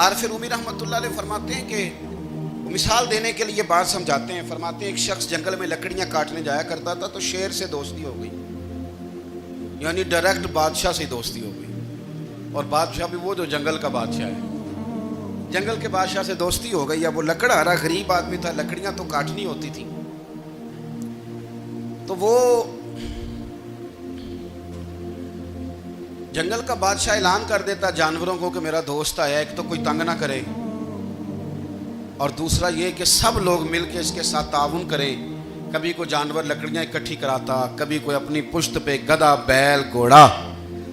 عارف رومی رحمۃ اللہ علیہ فرماتے ہیں کہ مثال دینے کے لیے بات سمجھاتے ہیں. فرماتے ہیں ایک شخص جنگل میں لکڑیاں کاٹنے جایا کرتا تھا تو شیر سے دوستی ہو گئی, یعنی ڈائریکٹ بادشاہ سے دوستی ہو گئی, اور بادشاہ بھی وہ جو جنگل کا بادشاہ ہے. جنگل کے بادشاہ سے دوستی ہو گئی. اب وہ لکڑہارا غریب آدمی تھا, لکڑیاں تو کاٹنی ہوتی تھی. تو وہ جنگل کا بادشاہ اعلان کر دیتا جانوروں کو کہ میرا دوست آیا, ایک تو کوئی تنگ نہ کرے, اور دوسرا یہ کہ سب لوگ مل کے اس کے ساتھ تعاون کریں. کبھی کوئی جانور لکڑیاں اکٹھی کراتا, کبھی کوئی اپنی پشت پہ گدھا, بیل, گھوڑا,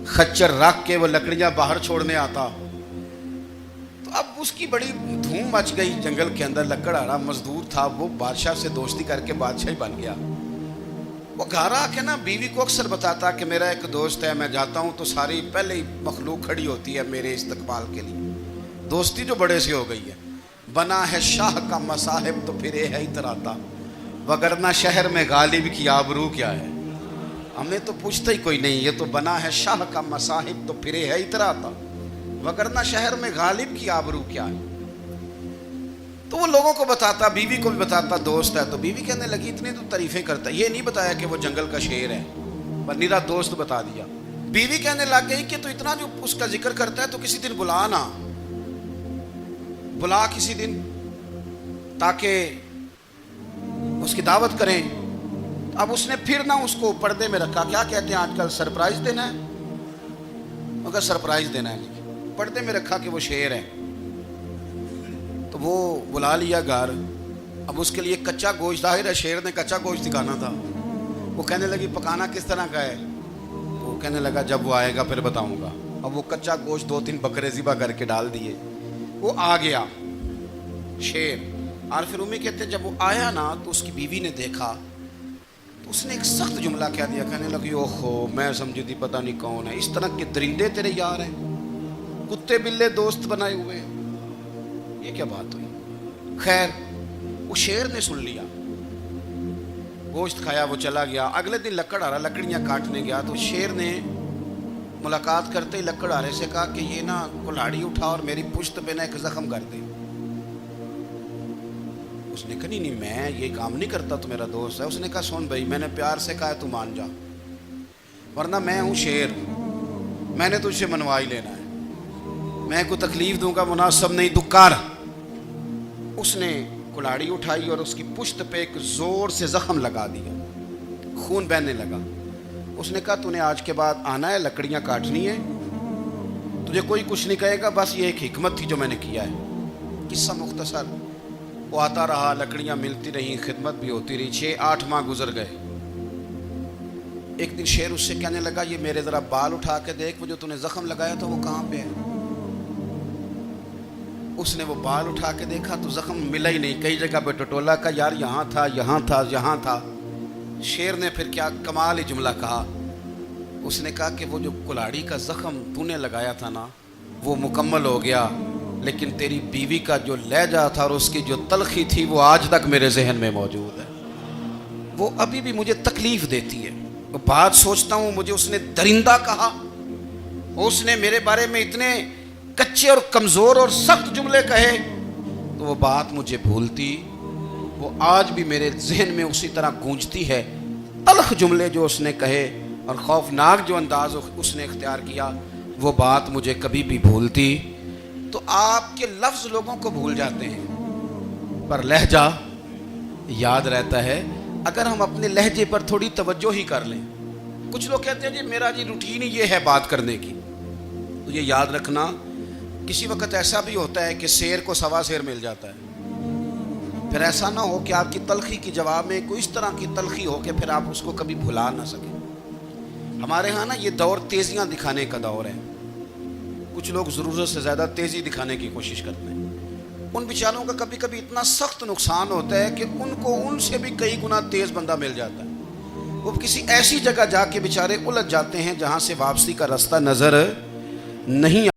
خچر رکھ کے وہ لکڑیاں باہر چھوڑنے آتا. تو اب اس کی بڑی دھوم مچ گئی جنگل کے اندر. لکڑہارا مزدور تھا, وہ بادشاہ سے دوستی کر کے بادشاہ ہی بن گیا. وہ گھر آ کے نا بیوی کو اکثر بتاتا کہ میرا ایک دوست ہے, میں جاتا ہوں تو ساری پہلے ہی مخلوق کھڑی ہوتی ہے میرے استقبال کے لیے. دوستی جو بڑے سے ہو گئی ہے. بنا ہے شاہ کا مصاحب تو پھر ہے اتراتا, وگرنہ شہر میں غالب کی آبرو کیا ہے. ہمیں تو پوچھتا ہی کوئی نہیں, یہ تو بنا ہے شاہ کا مصاحب تو پھر ہے اتراتا, وگرنہ شہر میں غالب کی آبرو کیا ہے. تو وہ لوگوں کو بتاتا, بیوی کو بھی بتاتا دوست ہے. تو بیوی کہنے لگی اتنی تو تعریفیں کرتا, یہ نہیں بتایا کہ وہ جنگل کا شیر ہے, پر نیرا دوست بتا دیا. بیوی کہنے لگ گئی کہ تو اتنا جو اس کا ذکر کرتا ہے تو کسی دن بلا نا, بلا کسی دن تاکہ اس کی دعوت کریں. اب اس نے پھر نہ اس کو پردے میں رکھا. کیا کہتے ہیں آج کل, سرپرائز دینا ہے, مگر سرپرائز دینا ہے, پردے میں رکھا کہ وہ شیر ہے. تو وہ بلا لیا گھر. اب اس کے لیے کچا گوشت, ظاہر ہے شیر نے کچا گوشت دکھانا تھا. وہ کہنے لگی پکانا کس طرح کا ہے. وہ کہنے لگا جب وہ آئے گا پھر بتاؤں گا. اب وہ کچا گوشت 2-3 بکرے ذبح کر کے ڈال دیے. وہ آ گیا شیر. عارف رومی کہتے جب وہ آیا نا تو اس کی بیوی نے دیکھا تو اس نے ایک سخت جملہ کہہ دیا. کہنے لگی اوہو, میں سمجھی تھی پتہ نہیں کون ہے, اس طرح کے درندے تیرے یار ہیں, کتے بلے دوست بنائے ہوئے ہیں, یہ کیا بات ہوئی. خیر وہ شیر نے سن لیا, گوشت کھایا, وہ چلا گیا. اگلے دن لکڑہارا لکڑیاں کاٹنے گیا تو شیر نے ملاقات کرتے ہی لکڑہارے سے کہا کہ یہ نا کلاڑی اٹھا اور میری پشت پہ نا ایک زخم کر دے. اس نے کہا نہیں میں یہ کام نہیں کرتا, تو میرا دوست ہے. اس نے کہا سن بھائی, میں نے پیار سے کہا ہے تو مان جا, ورنہ میں ہوں شیر, میں نے تجھ سے منوا ہی لینا ہے, میں کو تکلیف دوں گا مناسب نہیں, تو کر. اس نے کلاڑی اٹھائی اور اس کی پشت پہ ایک زور سے زخم لگا دیا, خون بہنے لگا. اس نے کہا تو نے آج کے بعد آنا ہے, لکڑیاں کاٹنی ہے, تجھے کوئی کچھ نہیں کہے گا, بس یہ ایک حکمت تھی جو میں نے کیا ہے. قصہ مختصر. وہ آتا رہا, لکڑیاں ملتی رہیں, خدمت بھی ہوتی رہی. 6-8 ماہ گزر گئے. ایک دن شیر اس سے کہنے لگا یہ میرے ذرا بال اٹھا کے دیکھ, وہ جو تو نے زخم لگایا تھا وہ کہاں پہ ہے. اس نے وہ بال اٹھا کے دیکھا تو زخم ملا ہی نہیں, کئی جگہ پہ ٹٹولا کا, یار یہاں تھا, یہاں تھا, یہاں تھا. شیر نے پھر کیا کمال ہی جملہ کہا. اس نے کہا کہ وہ جو کلاڑی کا زخم تو نے لگایا تھا نا وہ مکمل ہو گیا, لیکن تیری بیوی کا جو لہجہ تھا اور اس کی جو تلخی تھی وہ آج تک میرے ذہن میں موجود ہے, وہ ابھی بھی مجھے تکلیف دیتی ہے. وہ بات سوچتا ہوں مجھے اس نے درندہ کہا, اس نے میرے بارے میں اتنے کچے اور کمزور اور سخت جملے کہے, تو وہ بات مجھے بھولتی, وہ آج بھی میرے ذہن میں اسی طرح گونجتی ہے. تلخ جملے جو اس نے کہے اور خوفناک جو انداز اس نے اختیار کیا, وہ بات مجھے کبھی بھی بھولتی. تو آپ کے لفظ لوگوں کو بھول جاتے ہیں, پر لہجہ یاد رہتا ہے اگر ہم اپنے لہجے پر تھوڑی توجہ ہی کر لیں. کچھ لوگ کہتے ہیں جی میرا جی روٹین ہی یہ ہے بات کرنے کی, تو یہ یاد رکھنا کسی وقت ایسا بھی ہوتا ہے کہ شیر کو سوا شیر مل جاتا ہے. پھر ایسا نہ ہو کہ آپ کی تلخی کی جواب میں کوئی اس طرح کی تلخی ہو کہ پھر آپ اس کو کبھی بھلا نہ سکیں. ہمارے ہاں نا یہ دور تیزیاں دکھانے کا دور ہے. کچھ لوگ ضرورت سے زیادہ تیزی دکھانے کی کوشش کرتے ہیں. ان بیچاروں کا کبھی کبھی اتنا سخت نقصان ہوتا ہے کہ ان کو ان سے بھی کئی گنا تیز بندہ مل جاتا ہے. وہ کسی ایسی جگہ جا کے بیچارے الجھ جاتے ہیں جہاں سے واپسی کا راستہ نظر نہیں